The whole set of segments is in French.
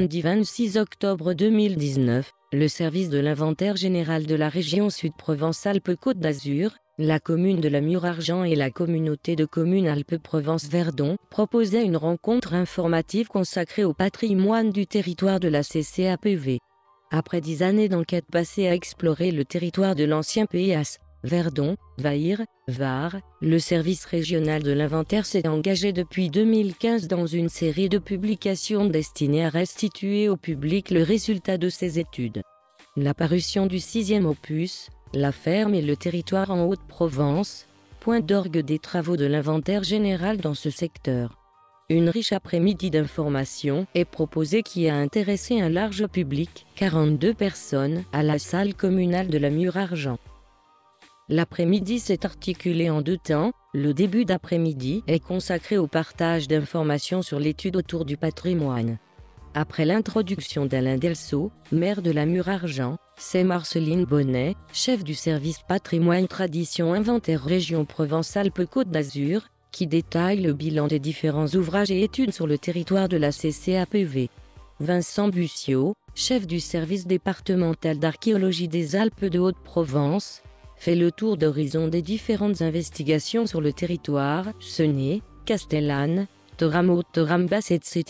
lundi 26 octobre 2019, le service de l'inventaire général de la région Sud-Provence-Alpes-Côte d'Azur, la commune de la Mure-Argent et la communauté de communes Alpes-Provence-Verdon proposaient une rencontre informative consacrée au patrimoine du territoire de la CCAPV. Après 10 années d'enquête passées à explorer le territoire de l'ancien PIAS, Verdon, Vahir, Var, le service régional de l'inventaire s'est engagé depuis 2015 dans une série de publications destinées à restituer au public le résultat de ces études. La parution du 6e opus, La ferme et le territoire en Haute-Provence, point d'orgue des travaux de l'inventaire général dans ce secteur. Une riche après-midi d'information est proposée qui a intéressé un large public, 42 personnes, à la salle communale de la Mure-Argent. L'après-midi s'est articulé en 2 temps. Le début d'après-midi est consacré au partage d'informations sur l'étude autour du patrimoine. Après l'introduction d'Alain Delceau, maire de la Mure-Argent, c'est Marceline Bonnet, chef du service patrimoine tradition inventaire région Provence-Alpes-Côte d'Azur, qui détaille le bilan des différents ouvrages et études sur le territoire de la CCAPV. Vincent Bussiot, chef du service départemental d'archéologie des Alpes de Haute-Provence, fait le tour d'horizon des différentes investigations sur le territoire, Senez, Castellane, Torambas, etc.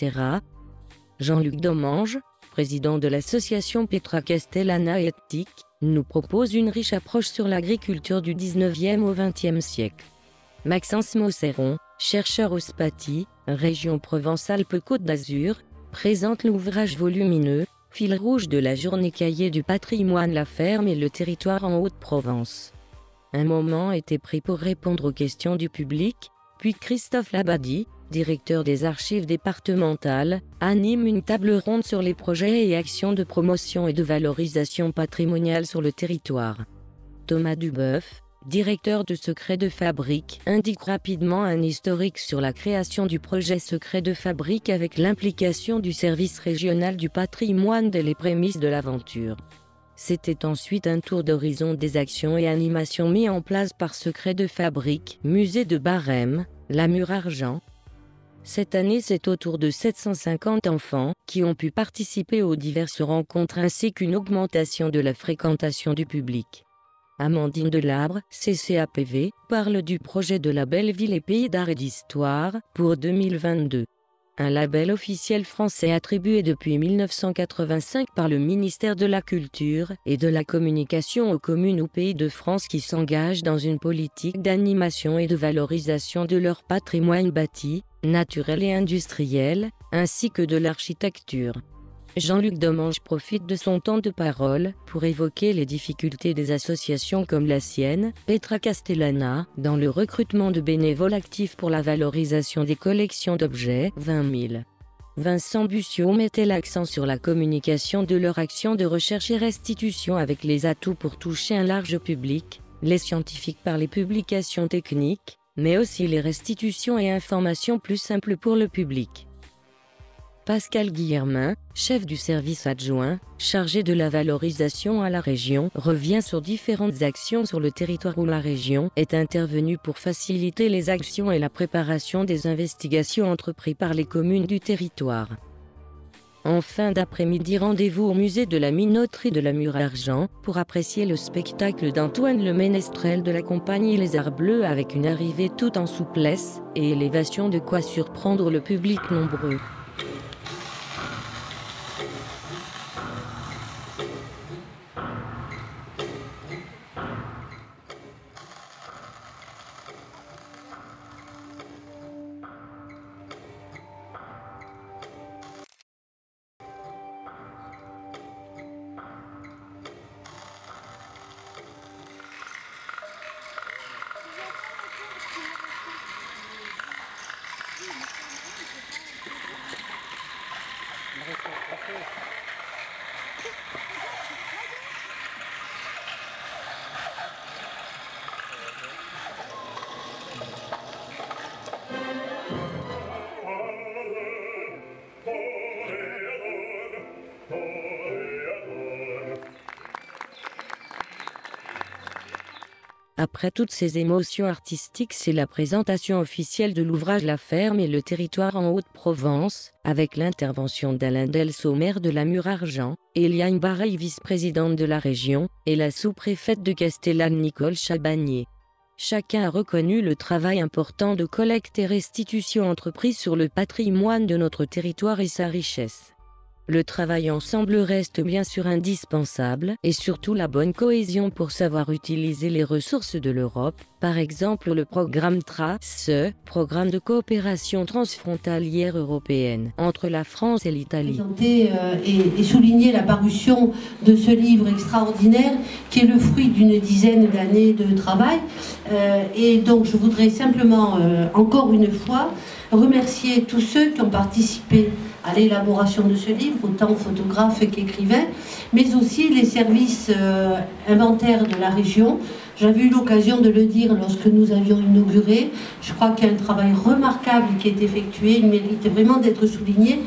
Jean-Luc Domange, président de l'association Petra Castellana et TIC, nous propose une riche approche sur l'agriculture du 19e au 20e siècle. Maxence Mosseron, chercheur au SPATI, région Provence-Alpes-Côte d'Azur, présente l'ouvrage volumineux Fil rouge de la journée cahier du patrimoine, la ferme et le territoire en Haute-Provence. Un moment était pris pour répondre aux questions du public, puis Christophe Labadie, directeur des archives départementales, anime une table ronde sur les projets et actions de promotion et de valorisation patrimoniale sur le territoire. Thomas Duboeuf, directeur de Secret de Fabrique, indique rapidement un historique sur la création du projet Secret de Fabrique avec l'implication du service régional du patrimoine dès les prémices de l'aventure. C'était ensuite un tour d'horizon des actions et animations mis en place par Secret de Fabrique, musée de Barème, la Mure-Argent. Cette année, c'est autour de 750 enfants qui ont pu participer aux diverses rencontres ainsi qu'une augmentation de la fréquentation du public. Amandine Delabre, CCAPV, parle du projet de label Ville et Pays d'Art et d'Histoire pour 2022. Un label officiel français attribué depuis 1985 par le ministère de la Culture et de la Communication aux communes ou pays de France qui s'engagent dans une politique d'animation et de valorisation de leur patrimoine bâti, naturel et industriel, ainsi que de l'architecture. Jean-Luc Domange profite de son temps de parole pour évoquer les difficultés des associations comme la sienne, Petra Castellana, dans le recrutement de bénévoles actifs pour la valorisation des collections d'objets, 20 000. Vincent Bussiot mettait l'accent sur la communication de leur action de recherche et restitution avec les atouts pour toucher un large public, les scientifiques par les publications techniques, mais aussi les restitutions et informations plus simples pour le public. Pascal Guillermin, chef du service adjoint, chargé de la valorisation à la région, revient sur différentes actions sur le territoire où la région est intervenue pour faciliter les actions et la préparation des investigations entreprises par les communes du territoire. En fin d'après-midi, rendez-vous au musée de la minoterie de la Mure-Argent pour apprécier le spectacle d'Antoine le Ménestrel de la compagnie Les Arts Bleus avec une arrivée toute en souplesse et élévation, de quoi surprendre le public nombreux. Après toutes ces émotions artistiques, c'est la présentation officielle de l'ouvrage La ferme et le territoire en Haute-Provence, avec l'intervention d'Alain Delso, maire de la Mure-Argent, Eliane Bareil, vice-présidente de la région, et la sous-préfète de Castellane Nicole Chabagnier. Chacun a reconnu le travail important de collecte et restitution entrepris sur le patrimoine de notre territoire et sa richesse. Le travail ensemble reste bien sûr indispensable, et surtout la bonne cohésion pour savoir utiliser les ressources de l'Europe, par exemple le programme TRACE, programme de coopération transfrontalière européenne, entre la France et l'Italie. Et souligner la parution de ce livre extraordinaire, qui est le fruit d'une dizaine d'années de travail. Et donc je voudrais simplement, encore une fois, remercier tous ceux qui ont participé à l'élaboration de ce livre, autant photographes qu'écrivains, mais aussi les services inventaires de la région. J'avais eu l'occasion de le dire lorsque nous avions inauguré. Je crois qu'il y a un travail remarquable qui est effectué, il mérite vraiment d'être souligné.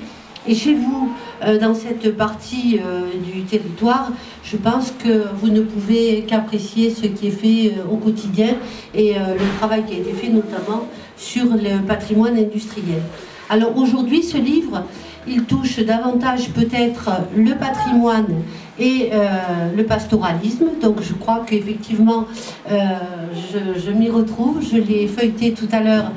Et chez vous, dans cette partie du territoire, je pense que vous ne pouvez qu'apprécier ce qui est fait au quotidien et le travail qui a été fait notamment sur le patrimoine industriel. Alors aujourd'hui, ce livre, il touche davantage peut-être le patrimoine et le pastoralisme. Donc je crois qu'effectivement, je m'y retrouve. Je l'ai feuilleté tout à l'heure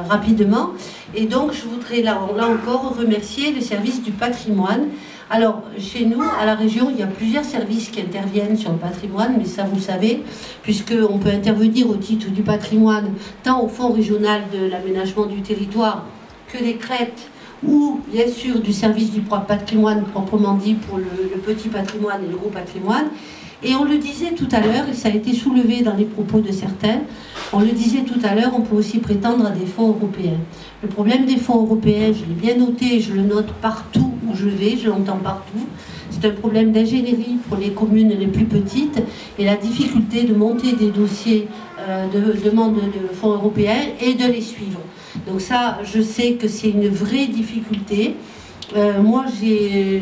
rapidement. Et donc je voudrais là encore remercier le service du patrimoine. Alors chez nous, à la région, il y a plusieurs services qui interviennent sur le patrimoine, mais ça vous le savez, puisqu'on peut intervenir au titre du patrimoine, tant au Fonds régional de l'aménagement du territoire que des crêtes, ou bien sûr du service du patrimoine proprement dit pour le petit patrimoine et le gros patrimoine. Et on le disait tout à l'heure, et ça a été soulevé dans les propos de certains, on le disait tout à l'heure, on peut aussi prétendre à des fonds européens. Le problème des fonds européens, je l'ai bien noté, je le note partout où je vais, je l'entends partout, c'est un problème d'ingénierie pour les communes les plus petites et la difficulté de monter des dossiers de demande de fonds européens et de les suivre. Donc ça, je sais que c'est une vraie difficulté. Moi, j'y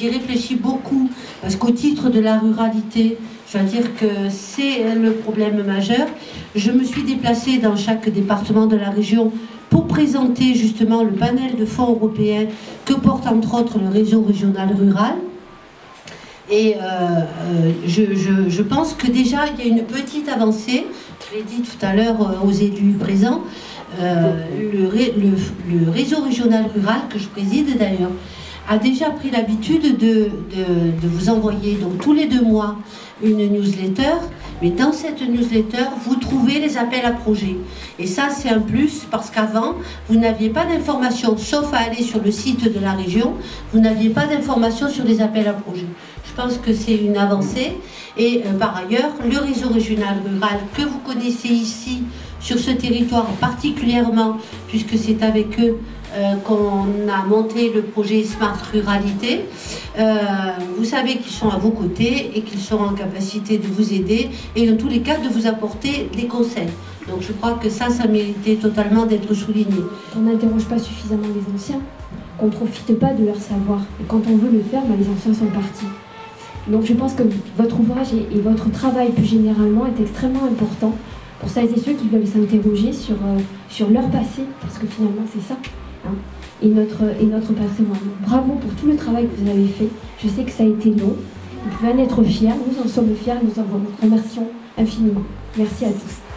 réfléchis beaucoup, parce qu'au titre de la ruralité, je dois dire que c'est le problème majeur. Je me suis déplacée dans chaque département de la région pour présenter justement le panel de fonds européens que porte entre autres le réseau régional rural. Et je pense que déjà, il y a une petite avancée, je l'ai dit tout à l'heure aux élus présents, le réseau régional rural, que je préside d'ailleurs, a déjà pris l'habitude de vous envoyer donc tous les 2 mois une newsletter. Mais dans cette newsletter, vous trouvez les appels à projets. Et ça, c'est un plus, parce qu'avant, vous n'aviez pas d'informations, sauf à aller sur le site de la région, vous n'aviez pas d'informations sur les appels à projets. Je pense que c'est une avancée. Et par ailleurs, le réseau régional rural que vous connaissez ici, sur ce territoire particulièrement, puisque c'est avec eux qu'on a monté le projet Smart Ruralité. Vous savez qu'ils sont à vos côtés et qu'ils seront en capacité de vous aider et dans tous les cas de vous apporter des conseils. Donc je crois que ça méritait totalement d'être souligné. On n'interroge pas suffisamment les anciens, qu'on ne profite pas de leur savoir. Et quand on veut le faire, les anciens sont partis. Donc je pense que votre ouvrage et votre travail plus généralement est extrêmement important pour celles et ceux qui veulent s'interroger sur leur passé, parce que finalement c'est ça. Et notre patrimoine. Bravo pour tout le travail que vous avez fait. Je sais que ça a été long. Vous pouvez en être fiers. Nous en sommes fiers. Nous en remercions infiniment. Merci à tous.